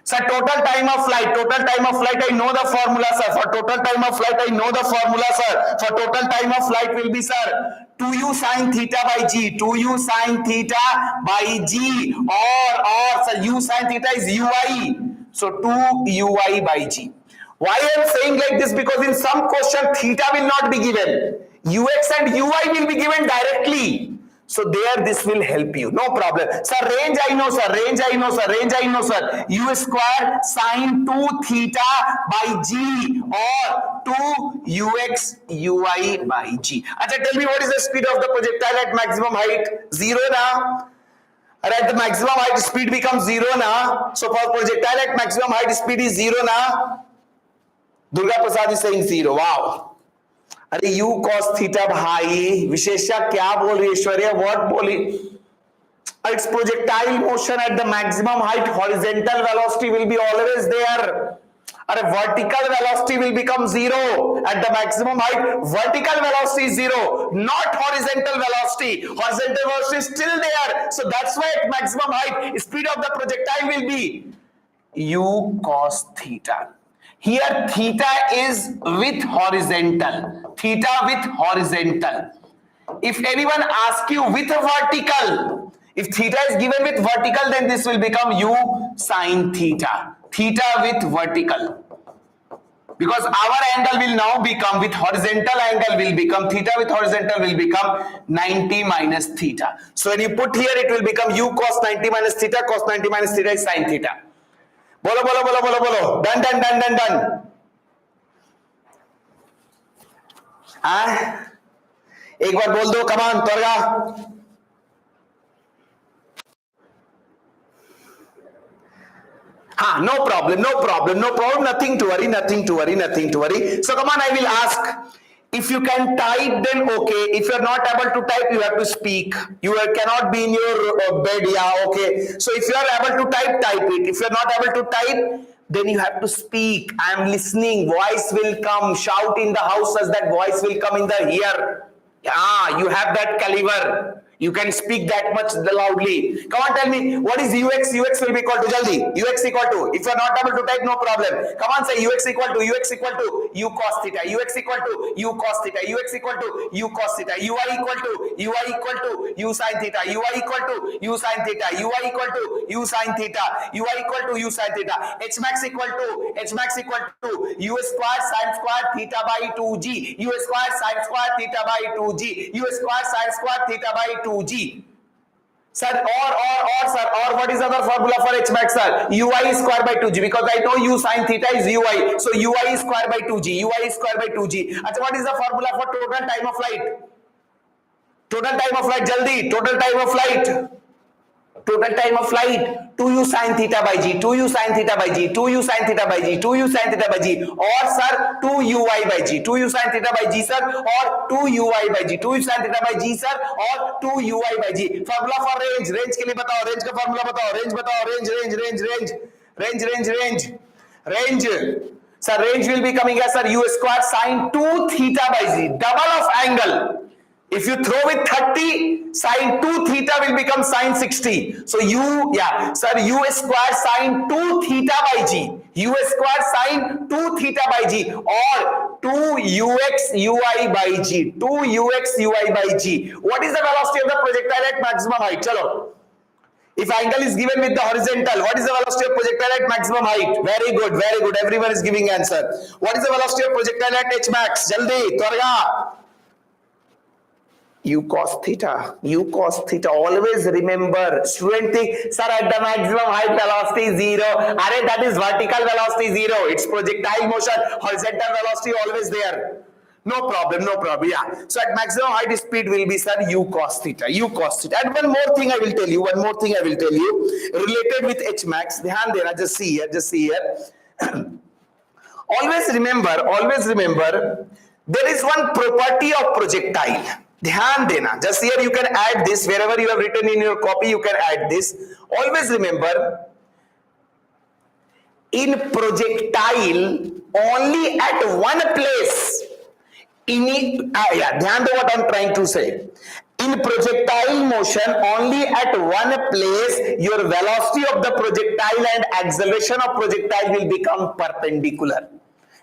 Sir, total time of flight, I know the formula, sir. For total time of flight, I know the formula, sir. For total time of flight will be, sir, 2u sin theta by g, 2u sin theta by g. Or, sir, u sin theta is ui. So 2ui by g. Why I am saying like this? Because in some question, theta will not be given. ux and ui will be given directly. So there, this will help you. No problem. Sir, range I know, sir. Range I know, sir. Range I know, sir. U square sin 2 theta by g or 2 ux ui by g. Achha, tell me what is the speed of the projectile at maximum height? 0 na? Or at the maximum height, speed becomes 0 na? So for projectile at maximum height, speed is 0 na? Durga Prasad is saying 0. Wow. अरे u cos theta भाई विशेषा क्या बोल रही Aishwarya what बोली its projectile motion at the maximum height horizontal velocity will be always there अरे vertical velocity will become 0 at the maximum height vertical velocity is 0 not horizontal velocity is still there so that's why at maximum height speed of the projectile will be u cos theta. Here theta is with horizontal. Theta with horizontal. If anyone asks you with a vertical, if theta is given with vertical, then this will become u sin theta. Theta with vertical. Because our angle will now become with horizontal angle will become theta with horizontal will become 90 minus theta. So when you put here, it will become u cos 90 minus theta. Cos 90 minus theta is sin theta. बोलो बोलो बोलो बोलो बोलो done done done done done एक बार बोल दो कमान तोरगा no problem nothing to worry so come on I will ask if you can type then okay if you are not able to type you have to speak you cannot be in your bed okay so if you are able to type it if you are not able to type then you have to speak I am listening voice will come shout in the house as that voice will come in the ear you have that caliber You can speak that much loudly. Come on, tell me, what is ux? Ux will be equal to, jaldi, ux equal to, if you are not able to type, no problem. Come on, say ux equal to u cos theta, ux equal to u cos theta, ux equal to u cos theta, ui equal to u sin theta, ui equal to u sin theta, ui equal to u sin theta, ui equal to u sin theta, h max equal to u square sin square theta by 2g, u square sin square theta by 2g, u square sin square theta by 2g. Sir, or what is other formula for h max, sir? Ui square by 2g, because I know u sin theta is ui, so ui square by 2g, ui square by 2g. Achha, what is the formula for total time of flight? Total time of flight, jaldi, total time of flight. Total time of flight, 2u sin theta by g, 2u sin theta by g, 2u sin theta by g, 2u sin theta by g, or sir 2ui by g, 2u sin theta by g, sir, or 2ui by g, 2u sin theta by g, sir, or 2ui by g. Formula for range, range के लिए बताओ, range का formula बताओ, range बताओ, range. Sir, range will be coming as, sir, u square sin 2 theta by z, double of angle. If you throw with 30, sin 2 theta will become sin 60. So u square sin 2 theta by g, u square sin 2 theta by g, or 2ux ui by g, 2ux ui by g. What is the velocity of the projectile at maximum height? Chalo. If angle is given with the horizontal, what is the velocity of projectile at maximum height? Very good, very good. Everyone is giving answer. What is the velocity of projectile at h max? Jaldi, twarga. U cos theta, always remember. Student think, sir, at the maximum height velocity is 0. Arey, that is vertical velocity 0. It's projectile motion, horizontal velocity always there. No problem, yeah. So at maximum height speed will be, sir, u cos theta. And one more thing I will tell you, related with h max. Dhyan dena, just see here. Always remember, there is one property of projectile. Dhyan dena. Just here you can add this. Wherever you have written in your copy, you can add this. Always remember, in projectile, only at one place. Dhyan do what I am trying to say. In projectile motion, only at one place, your velocity of the projectile and acceleration of projectile will become perpendicular.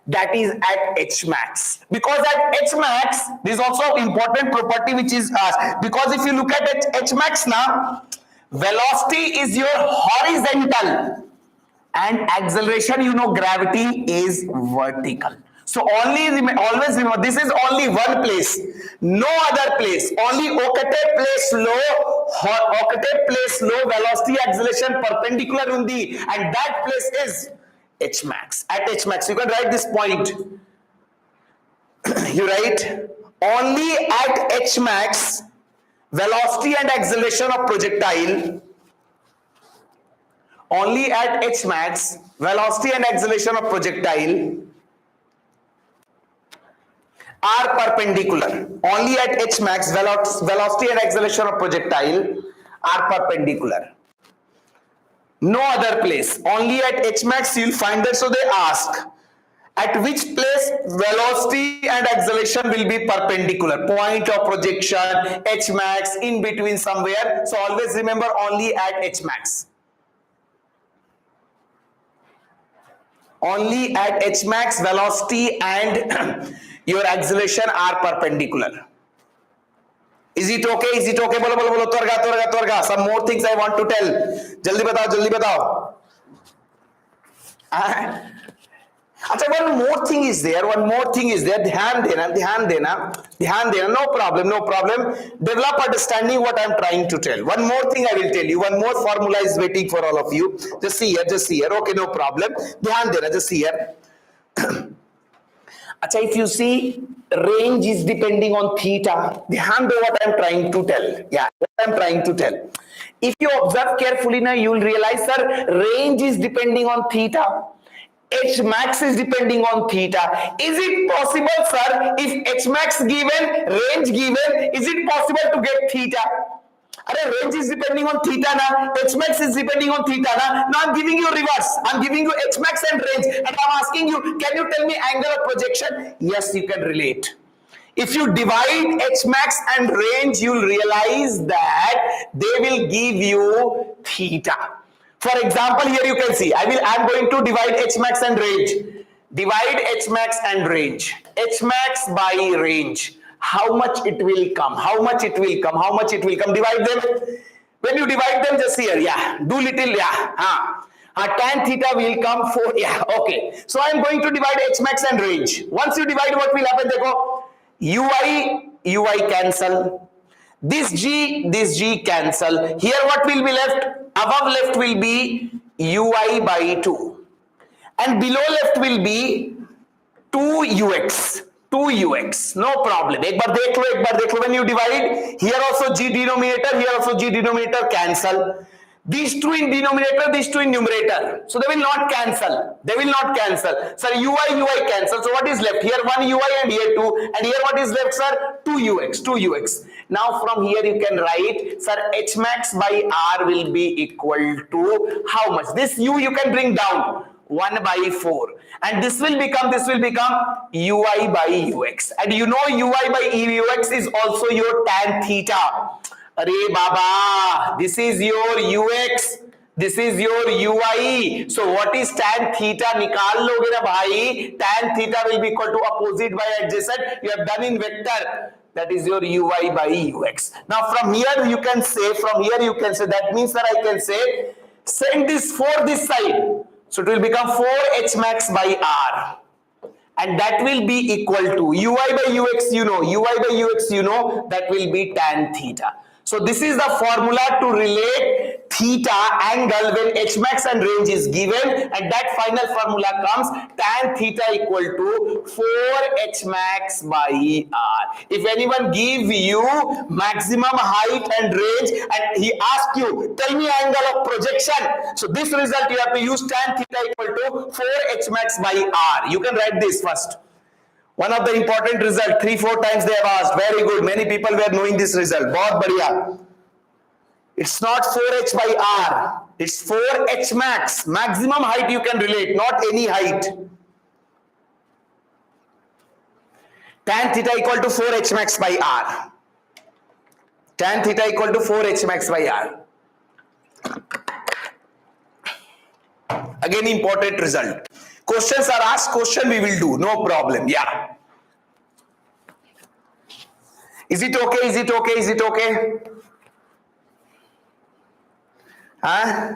That is at h max, because at h max, this is also important property which is asked, because if you look at h max now, velocity is your horizontal and acceleration, you know, gravity is vertical. So always remember, this is only one place, no other place, only octave place low velocity acceleration perpendicular undi, and that place is h max. At h max, you can write this point. You write, only at h max, velocity and acceleration of projectile. Only at h max, velocity and acceleration of projectile are perpendicular. Only at h max, velocity and acceleration of projectile are perpendicular. No other place. Only at h max you will find that. So they ask, at which place velocity and acceleration will be perpendicular? Point of projection, h max, in between somewhere. So always remember, only at h max. Only at h max, velocity and your acceleration are perpendicular. Is it okay? Bolo. Twarga. Some more things I want to tell. Jaldi batao. Achha, one more thing is there. Dhyan dena. No problem. Develop understanding what I am trying to tell. One more thing I will tell you. One more formula is waiting for all of you. Just see here. Okay, no problem. Dhyan dena. Just see here. Achha, if you see, range is depending on theta. Dhyan do what I am trying to tell. Yeah, what I am trying to tell. If you observe carefully now, you will realize, sir, range is depending on theta. H max is depending on theta. Is it possible, sir, if H max given, range given, is it possible to get theta? Range is depending on theta na, H max is depending on theta na. Now I'm giving you reverse. I'm giving you H max and range, and I'm asking you, can you tell me angle of projection? Yes, you can relate. If you divide H max and range, you'll realize that they will give you theta. For example, here you can see, I'm going to divide H max and range. Divide H max and range. H max by range. How much it will come? How much it will come? How much it will come? Divide them. When you divide them, just here, yeah, do little, yeah, tan theta will come 4, yeah, okay. So I am going to divide H max and range. Once you divide, what will happen? Dekho, UI cancel. This G cancel. Here what will be left? Above left will be UI by 2. And below left will be 2UX. 2UX. No problem. एक बार देख लो. When you divide, here also G denominator, here also G denominator cancel. These two in denominator, these two in numerator. So they will not cancel. They will not cancel. Sir, UI cancel. So what is left? Here 1 UI and here 2. And here what is left, sir? 2UX. 2UX. Now from here you can write, sir, H max by R will be equal to how much? This U you can bring down. 1 by 4. And this will become UI by UX. And you know UI by UX is also your tan theta. Arey Baba, this is your UX, this is your UI. So what is tan theta? Nikal loge na bhai. Tan theta will be equal to opposite by adjacent. You have done in vector. That is your UI by UX. Now from here you can say, that means that I can say, send this 4 this side. So it will become 4H max by R. And that will be equal to UI by UX, that will be tan theta. So this is the formula to relate theta angle when H max and range is given, and that final formula comes tan theta equal to 4H max by R. If anyone give you maximum height and range and he asks you, tell me angle of projection. So this result you have to use tan theta equal to 4H max by R. You can write this first. One of the important result, 3-4 times they have asked. Very good. Many people were knowing this result. Bahut badhiya. It's not 4H by R. It's 4H max. Maximum height you can relate, not any height. Tan theta equal to 4H max by R. Tan theta equal to 4H max by R. Again, important result. Questions are asked, question we will do, no problem. Yeah. Is it okay? Is it okay? Is it okay? Huh?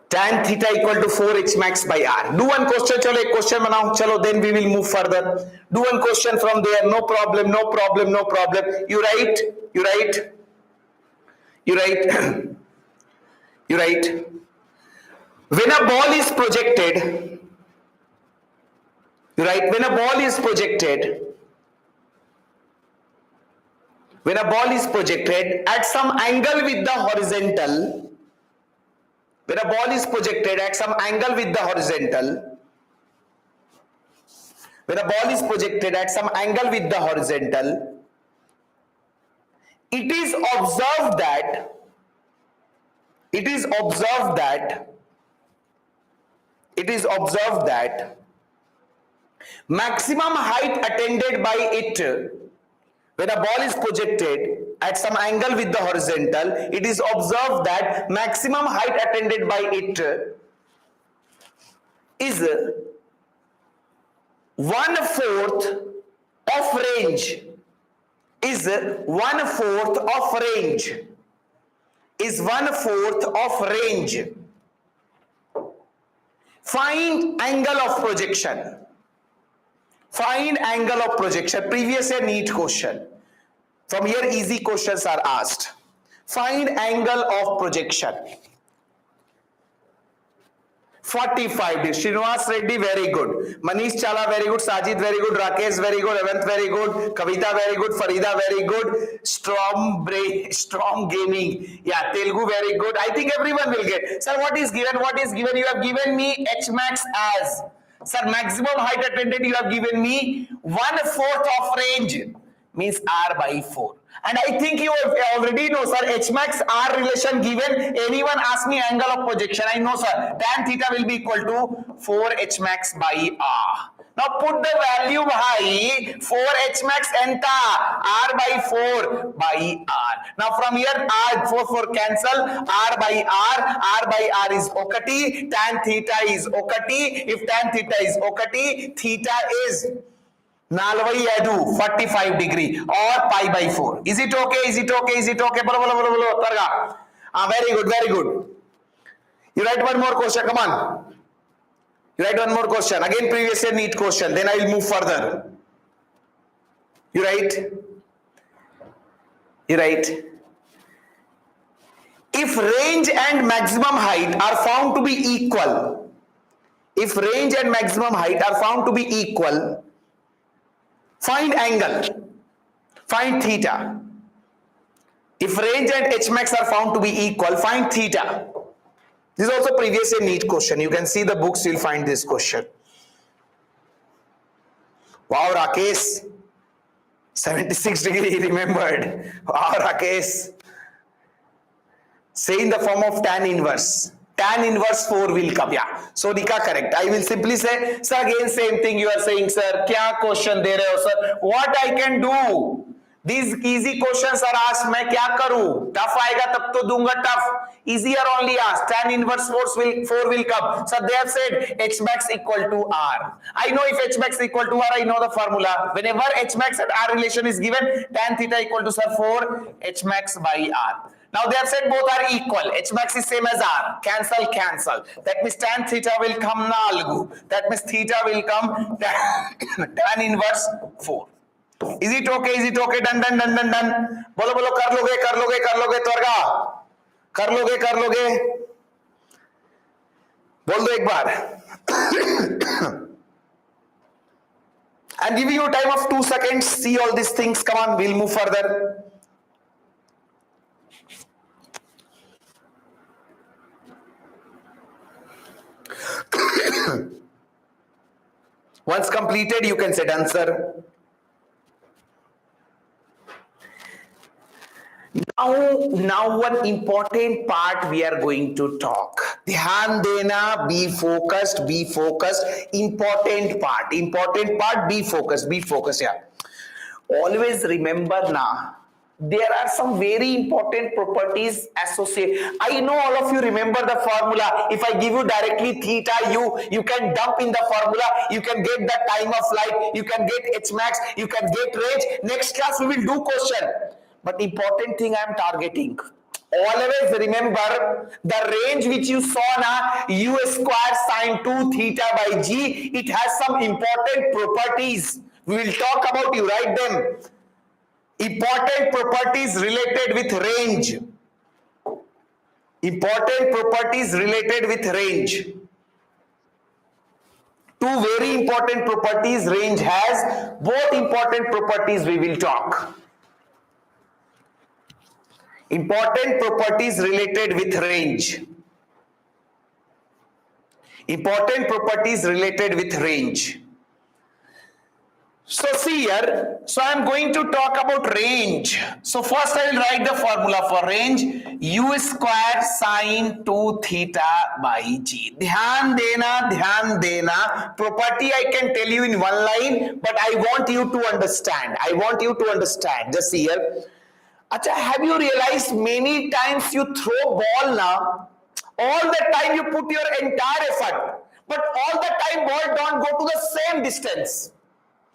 Tan theta equal to 4H max by R. Do one question, chalo, ek question banao. Chalo, then we will move further. Do one question from there, no problem, no problem, no problem. You write, you write, you write, you write. When a ball is projected, right? When a ball is projected at some angle with the horizontal, when a ball is projected at some angle with the horizontal, when a ball is projected at some angle with the horizontal, it is observed that maximum height attained by it, when a ball is projected at some angle with the horizontal, it is observed that maximum height attained by it is 1/4 of range. Is 1/4 of range. Is 1/4 of range. Find angle of projection. Find angle of projection. Previous year NEET question. From here easy questions are asked. Find angle of projection. 45 degrees. Srinivas Reddy, very good. Manish Chala, very good. Sajid, very good. Rakesh, very good. Avant, very good. Kavita, very good. Farida, very good. Strong gaming. Yeah, Telugu, very good. I think everyone will get. Sir, what is given? What is given? You have given me H max as. Sir, maximum height attained, you have given me 1/4 of range. Means R by 4. And I think you already know, sir, H max R relation given. Anyone ask me angle of projection, I know, sir. Tan theta will be equal to 4H max by R. Now put the value by 4h max enta r by 4 by r. Now from here r 4 cancel, r by r is okati, tan theta is okati. If tan theta is okati, theta is 45 degree or pi by 4. Is it okay? Is it okay? Is it okay? Bolo bolo bolo bolo targa. Very good, very good. You write one more question, come on. You write one more question. Again previous year NEET question, then I will move further. You write. If range and maximum height are found to be equal, if range and maximum height are found to be equal, find angle, find theta. If range and h max are found to be equal, find theta. This is also previous year NEET question. You can see the books, you'll find this question. Wow, Rakesh. 76 degree, he remembered. Wow, Rakesh. Say in the form of tan inverse. Tan inverse 4 will come. Yeah. So, Nika correct. I will simply say, sir, again same thing you are saying, sir. Kya question de rahe ho, sir? What I can do? These easy questions are asked. मैं क्या करूं? Tough आएगा तब तो दूंगा tough. Easier only asked. Tan inverse 4 will come. So they have said h max equal to r. I know if h max equal to r, I know the formula. Whenever h max and r relation is given, tan theta equal to sir 4 h max by r. Now they have said both are equal. H max is same as r. Cancel, cancel. That means tan theta will come nalgu. That means theta will come tan inverse 4. Is it okay? Is it okay? Done. बोलो बोलो कर लोगे त्वरगा कर लोगे बोल दो एक बार. I'm giving you a time of 2 seconds. See all these things. Come on, we'll move further. Once completed, you can say done, sir. Now one important part we are going to talk. ध्यान देना, be focused. Important part, be focused. Yeah. Always remember na, there are some very important properties associated. I know all of you remember the formula. If I give you directly theta, you can dump in the formula. You can get the time of flight. You can get h max. You can get range. Next class we will do question. But important thing I am targeting. Always remember the range which you saw na, u square sine 2 theta by g. It has some important properties. We will talk about. You write them. Important properties related with range. Two very important properties range has. Both important properties we will talk. Important properties related with range. So see here, so I am going to talk about range. So first I will write the formula for range, u square sine 2 theta by g. ध्यान देना. Property I can tell you in one line, but I want you to understand. Just see here. Acha, have you realized many times you throw ball now, all the time you put your entire effort, but all the time ball don't go to the same distance.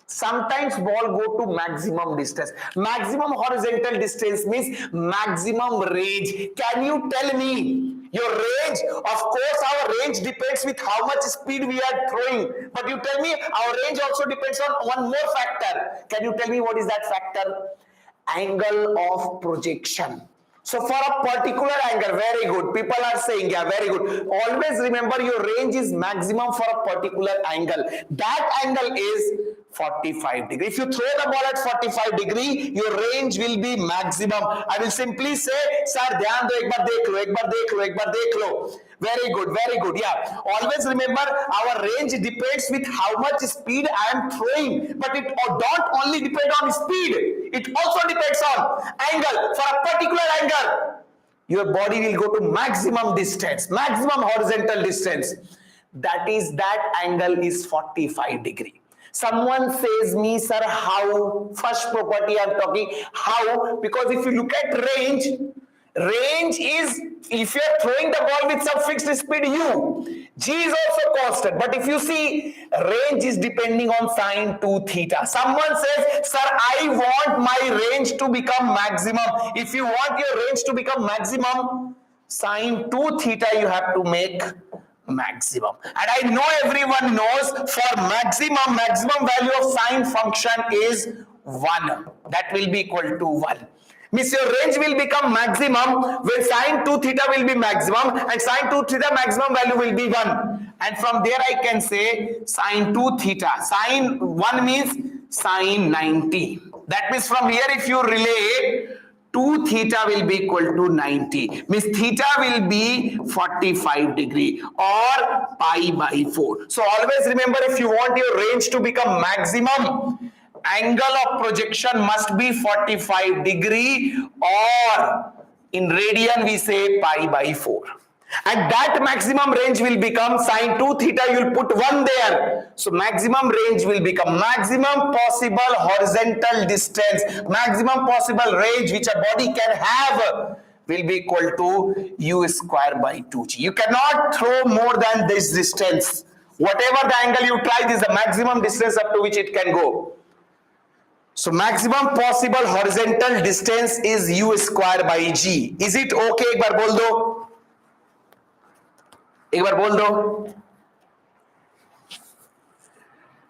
Sometimes ball go to maximum distance. Maximum horizontal distance means maximum range. Can you tell me your range? Of course our range depends with how much speed we are throwing, but you tell me our range also depends on one more factor. Can you tell me what is that factor? Angle of projection. So for a particular angle, very good. People are saying, yeah, very good. Always remember your range is maximum for a particular angle. That angle is 45 degree. If you throw the ball at 45 degree, your range will be maximum. I will simply say, sir, ध्यान दो, एक बार देख लो. Very good. Yeah. Always remember our range depends with how much speed I am throwing. But it don't only depend on speed. It also depends on angle. For a particular angle, your body will go to maximum distance, maximum horizontal distance. That angle is 45 degree. Someone says me, sir, how? First property I'm talking, how? Because if you look at range, range is if you're throwing the ball with some fixed speed u, g is also constant, but if you see range is depending on sine 2 theta. Someone says, sir, I want my range to become maximum. If you want your range to become maximum, sine 2 theta you have to make maximum. And I know everyone knows for maximum value of sine function is 1. That will be equal to 1. Means your range will become maximum when sine 2 theta will be maximum and sine 2 theta maximum value will be 1. And from there I can say sine 2 theta. Sine 1 means sine 90. That means from here if you relate 2 theta will be equal to 90. Means theta will be 45 degree or pi by 4. So always remember, if you want your range to become maximum, angle of projection must be 45 degree, or in radian we say pi by 4. And that maximum range will become sine 2 theta, you will put 1 there. So maximum range will become maximum possible horizontal distance, maximum possible range which a body can have will be equal to u square by 2g. You cannot throw more than this distance. Whatever the angle you try, this is the maximum distance up to which it can go. So maximum possible horizontal distance is u square by g. Is it okay? एक बार बोल दो. एक बार बोल दो.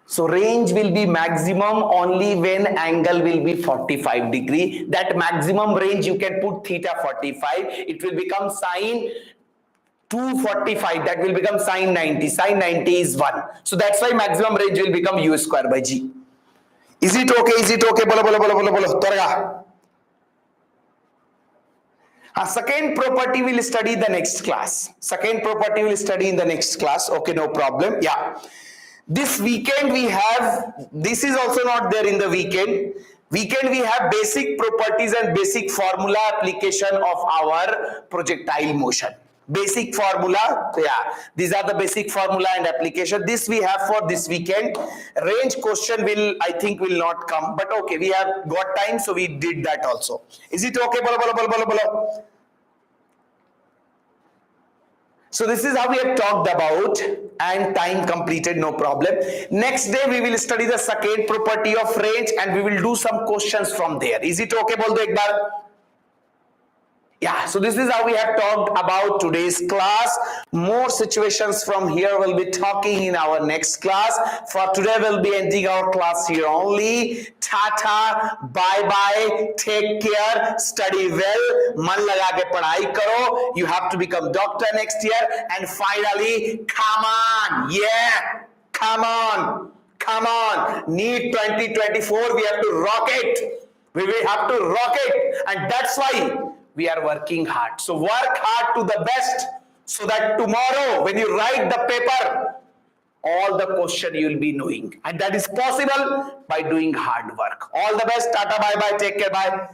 So range will be maximum only when angle will be 45 degree. That maximum range you can put theta 45. It will become sine 245. That will become sine 90. Sine 90 is 1. So that's why maximum range will become u square by g. Is it okay? Is it okay? Bolo bolo bolo bolo bolo. Torga. Second property we'll study in the next class. Second property we'll study in the next class. Okay, no problem. Yeah. This weekend we have, this is also not there in the weekend. Weekend we have basic properties and basic formula application of our projectile motion. Basic formula, yeah, these are the basic formula and application. This we have for this weekend. Range question will, I think, will not come, but okay, we have got time, so we did that also. Is it okay? Bolo, bolo, bolo, bolo, bolo. So this is how we have talked about, and time completed, no problem. Next day we will study the second property of range and we will do some questions from there. Is it okay? Bol do ek baar. Yeah, so this is how we have talked about today's class. More situations from here we'll be talking in our next class. For today we'll be ending our class here only. Tata, bye bye, take care, study well, man laga ke padhai karo. You have to become doctor next year. And finally, come on, yeah, come on, come on. NEET 2024, we have to rock it. We will have to rock it, and that's why we are working hard. So work hard to the best so that tomorrow when you write the paper, all the question you will be knowing. And that is possible by doing hard work. All the best. Tata, bye bye. Take care. Bye.